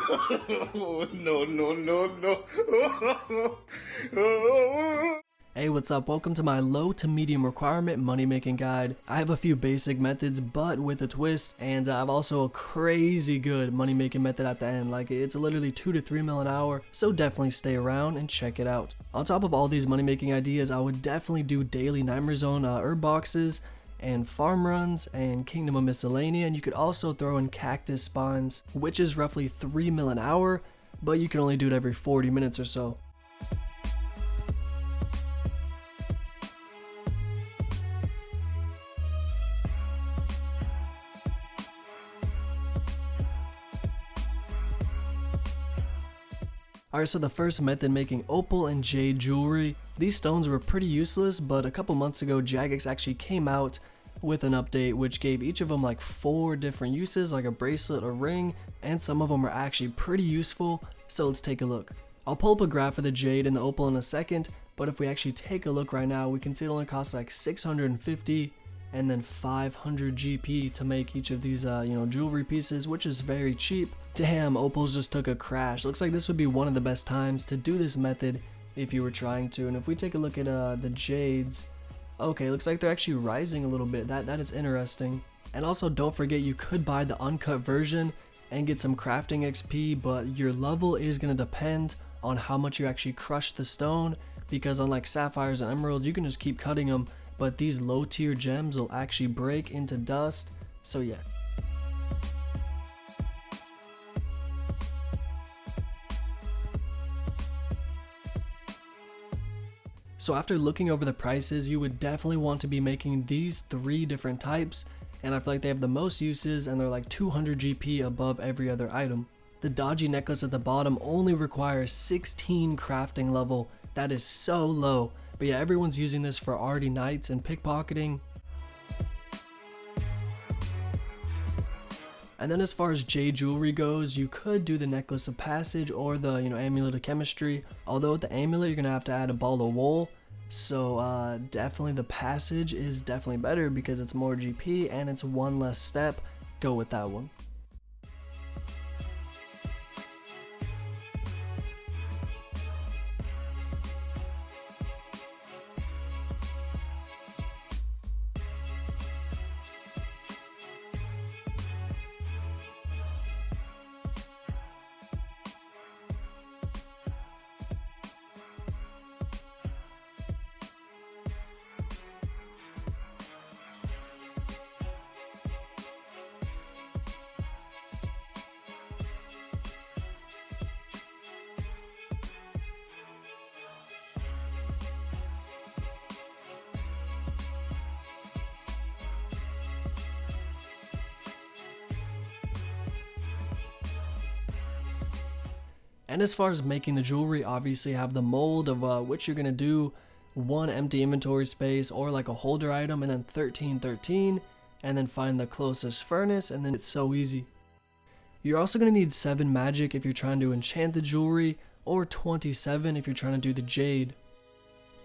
No, no, no, no. Hey, what's up? Welcome to my low to medium requirement money making guide. I have a few basic methods, but with a twist, and I have also a crazy good money making method at the end. Like, it's literally 2 to 3 mil an hour, so definitely stay around and check it out. On top of all these money making ideas, I would definitely do daily Nightmare Zone herb boxes and farm runs and Kingdom of Miscellanea, and you could also throw in cactus spawns, which is roughly 3 mil an hour, but you can only do it every 40 minutes or so. Alright, so the first method, making Opal and Jade jewelry. These stones were pretty useless, but a couple months ago Jagex actually came out with an update which gave each of them like 4 different uses, like a bracelet or ring, and some of them are actually pretty useful, so let's take a look. I'll pull up a graph of the Jade and the Opal in a second, but if we actually take a look right now, we can see it only costs like 650 and then 500 GP to make each of these jewelry pieces, which is very cheap. Damn, Opals just took a crash. Looks like this would be one of the best times to do this method if you were trying to. And if we take a look at the Jades, okay, looks like they're actually rising a little bit. That is interesting. And also don't forget, you could buy the uncut version and get some crafting XP, but your level is going to depend on how much you actually crush the stone, because unlike sapphires and emeralds, you can just keep cutting them, but these low tier gems will actually break into dust, so yeah. So after looking over the prices, you would definitely want to be making these 3 different types, and I feel like they have the most uses and they're like 200 GP above every other item. The dodgy necklace at the bottom only requires 16 crafting level. That is so low. But yeah, everyone's using this for arty nights and pickpocketing. And then as far as Jade jewelry goes, you could do the necklace of passage or the amulet of chemistry. Although with the amulet, you're gonna have to add a ball of wool. So definitely the passage is definitely better because it's more GP and it's one less step. Go with that one. And as far as making the jewelry, obviously you have the mold of which you're going to do 1 empty inventory space or like a holder item, and then 13, 13, and then find the closest furnace, and then it's so easy. You're also going to need 7 magic if you're trying to enchant the jewelry, or 27 if you're trying to do the Jade.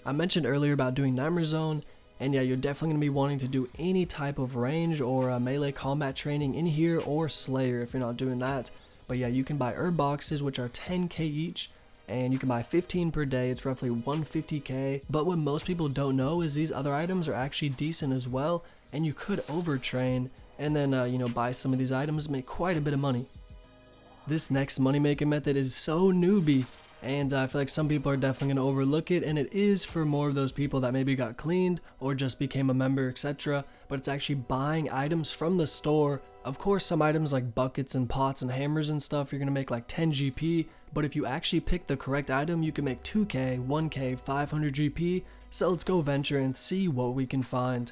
I mentioned earlier about doing Nightmare Zone, and yeah, you're definitely going to be wanting to do any type of range or melee combat training in here, or Slayer if you're not doing that. But yeah, you can buy herb boxes, which are 10k each, and you can buy 15 per day. It's roughly 150k. But what most people don't know is these other items are actually decent as well, and you could overtrain and then buy some of these items and make quite a bit of money. This next money making method is so newbie, and I feel like some people are definitely going to overlook it, and it is for more of those people that maybe got cleaned or just became a member, etc. But it's actually buying items from the store. Of course, some items like buckets and pots and hammers and stuff, you're going to make like 10 GP, but if you actually pick the correct item, you can make 2k, 1k, 500 GP, so let's go venture and see what we can find.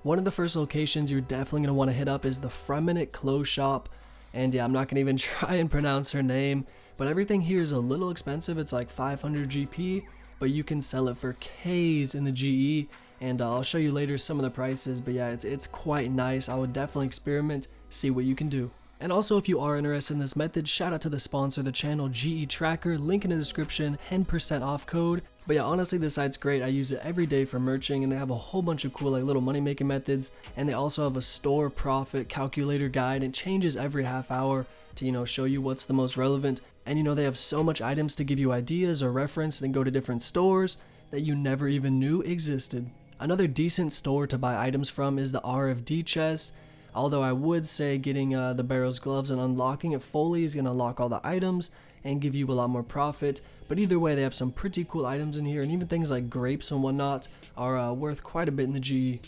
One of the first locations you're definitely going to want to hit up is the Freminate Clothes Shop, and yeah, I'm not going to even try and pronounce her name, but everything here is a little expensive. It's like 500 GP, but you can sell it for Ks in the GE, and I'll show you later some of the prices, but yeah, it's quite nice. I would definitely experiment, see what you can do. And also, if you are interested in this method, shout out to the sponsor of the channel, GE Tracker, link in the description, 10% off code. But yeah, honestly, this site's great. I use it every day for merching, and they have a whole bunch of cool like little money making methods, and they also have a store profit calculator guide. It changes every half hour, to, show you what's the most relevant. And they have so much items to give you ideas or reference and go to different stores that you never even knew existed. Another decent store to buy items from is the RFD chest, although I would say getting the Barrow's gloves and unlocking it fully is going to unlock all the items and give you a lot more profit. But either way, they have some pretty cool items in here, and even things like grapes and whatnot are worth quite a bit in the GE.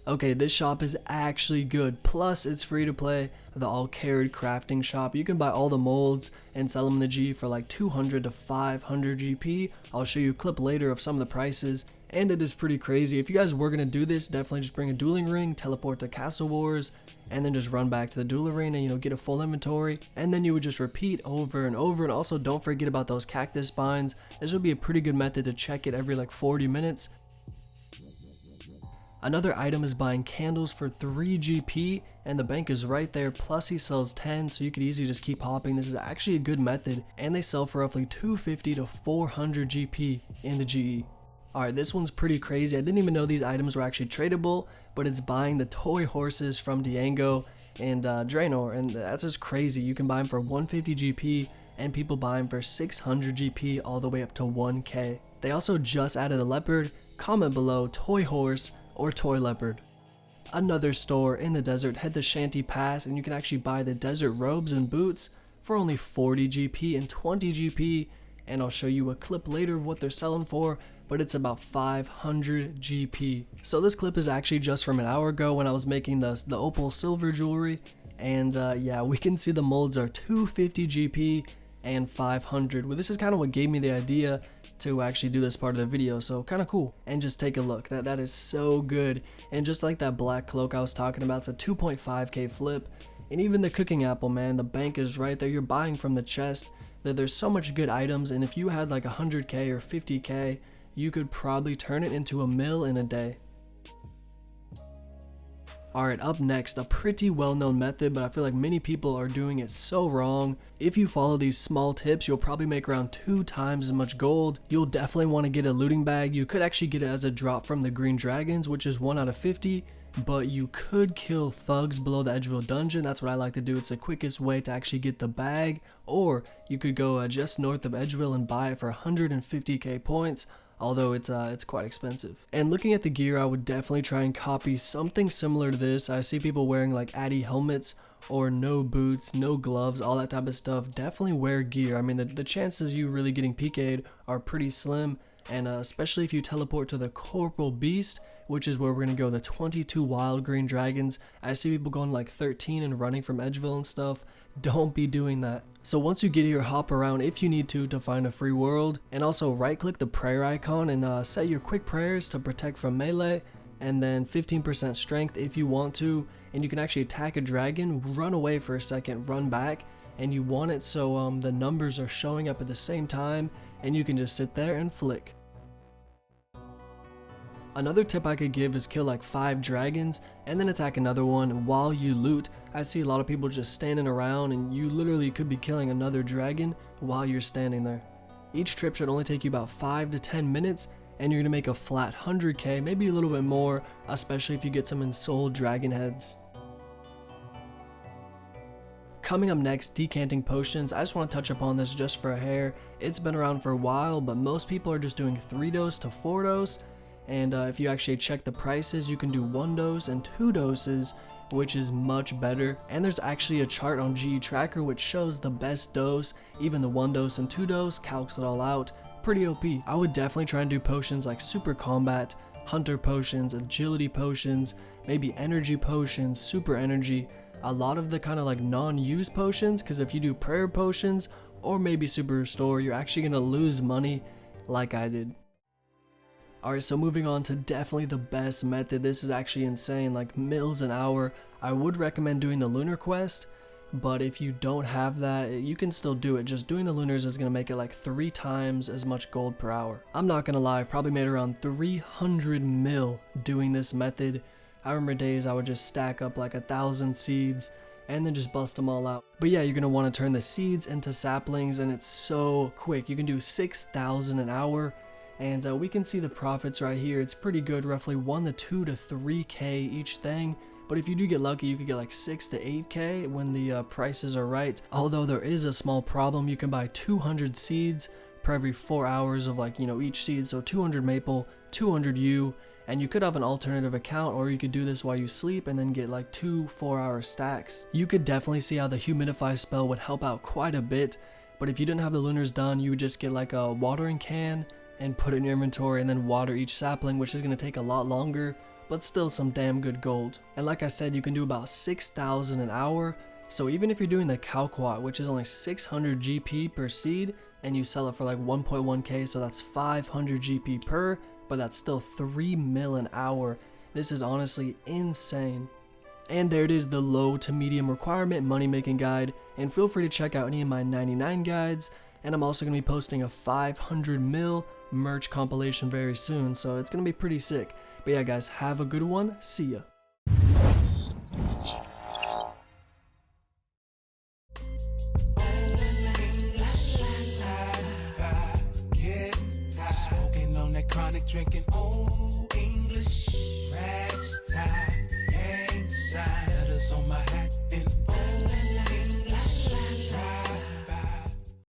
Okay, this shop is actually good, plus it's free to play. The all carried crafting shop, you can buy all the molds and sell them in the G for like 200 to 500 GP. I'll show you a clip later of some of the prices, and it is pretty crazy. If you guys were gonna do this, definitely just bring a dueling ring, teleport to Castle Wars, and then just run back to the duel arena, get a full inventory, and then you would just repeat over and over. And also don't forget about those cactus spines. This would be a pretty good method to check it every like 40 minutes. Another item is buying candles for 3 GP, and the bank is right there, plus he sells 10, so you could easily just keep hopping. This is actually a good method, and they sell for roughly 250 to 400 GP in the GE. Alright, this one's pretty crazy. I didn't even know these items were actually tradable, but it's buying the toy horses from Diango and Draenor, and that's just crazy. You can buy them for 150 GP, and people buy them for 600 GP all the way up to 1k. They also just added a leopard. Comment below toy horse or toy leopard. Another store in the desert, head to Shanty Pass, and you can actually buy the desert robes and boots for only 40 GP and 20 GP, and I'll show you a clip later of what they're selling for, but it's about 500 GP. So this clip is actually just from an hour ago when I was making the Opal silver jewelry, and yeah, we can see the molds are 250 GP and 500. Well, this is kind of what gave me the idea to actually do this part of the video, so kind of cool. And just take a look, that is so good. And just like that black cloak I was talking about, it's a 2.5k flip. And even the cooking apple, man, the bank is right there. You're buying from the chest. There's so much good items, and if you had like 100k or 50k, you could probably turn it into a mill in a day. Alright, up next, a pretty well-known method, but I feel like many people are doing it so wrong. If you follow these small tips, you'll probably make around 2 times as much gold. You'll definitely want to get a looting bag. You could actually get it as a drop from the green dragons, which is 1 out of 50, but you could kill thugs below the LvL dungeon. That's what I like to do. It's the quickest way to actually get the bag, or you could go just north of LvL and buy it for 150k points. Although it's quite expensive. And looking at the gear, I would definitely try and copy something similar to this. I see people wearing like Addy helmets or no boots, no gloves, all that type of stuff. Definitely wear gear. I mean, the chances you really getting PK'd are pretty slim, and especially if you teleport to the Corporal Beast, which is where we're going to go, the 22 wild green dragons. I see people going like 13 and running from LvL and stuff. Don't be doing that. So once you get here, hop around if you need to find a free world, and also right click the prayer icon and set your quick prayers to protect from melee, and then 15% strength if you want to, and you can actually attack a dragon, run away for a second, run back, and you want it so the numbers are showing up at the same time, and you can just sit there and flick. Another tip I could give is kill like 5 dragons and then attack another one while you loot. I see a lot of people just standing around, and you literally could be killing another dragon while you're standing there. Each trip should only take you about 5 to 10 minutes, and you're going to make a flat 100k, maybe a little bit more, especially if you get some ensouled dragon heads. Coming up next, decanting potions. I just want to touch upon this just for a hair. It's been around for a while, but most people are just doing 3 dose to 4 dose. And if you actually check the prices, you can do 1 dose and 2 doses, which is much better. And there's actually a chart on GE Tracker which shows the best dose. Even the 1 dose and 2 dose calcs it all out. Pretty OP. I would definitely try and do potions like super combat, hunter potions, agility potions, maybe energy potions, super energy. A lot of the kind of like non-use potions, because if you do prayer potions or maybe super restore, you're actually going to lose money like I did. Alright, so moving on to definitely the best method. This is actually insane, like mills an hour. I would recommend doing the lunar quest, but if you don't have that, you can still do it. Just doing the lunars is going to make it like 3 times as much gold per hour. I'm not going to lie, I've probably made around 300 mil doing this method. I remember days I would just stack up like 1,000 seeds and then just bust them all out. But yeah, you're going to want to turn the seeds into saplings, and it's so quick. You can do 6,000 an hour. And we can see the profits right here. It's pretty good, roughly 1 to 2 to 3k each thing, But if you do get lucky, you could get like 6 to 8k when the prices are right. Although there is a small problem, you can buy 200 seeds per every 4 hours of like, you know, each seed. So 200 maple, 200 U, and you could have an alternative account, or you could do this while you sleep and then get like 2 4-hour stacks. You could definitely see how the humidify spell would help out quite a bit, but if you didn't have the lunars done, you would just get like a watering can and put it in your inventory and then water each sapling, which is going to take a lot longer, but still some damn good gold. And like I said, you can do about 6,000 an hour, so even if you're doing the Calquat, which is only 600 GP per seed, and you sell it for like 1.1k, so that's 500 GP per, but that's still 3 mil an hour. This is honestly insane. And there it is, the low to medium requirement money making guide, and feel free to check out any of my 99 guides, and I'm also going to be posting a 500 mil merch compilation very soon, so it's going to be pretty sick. But yeah guys, have a good one, see ya. Drinking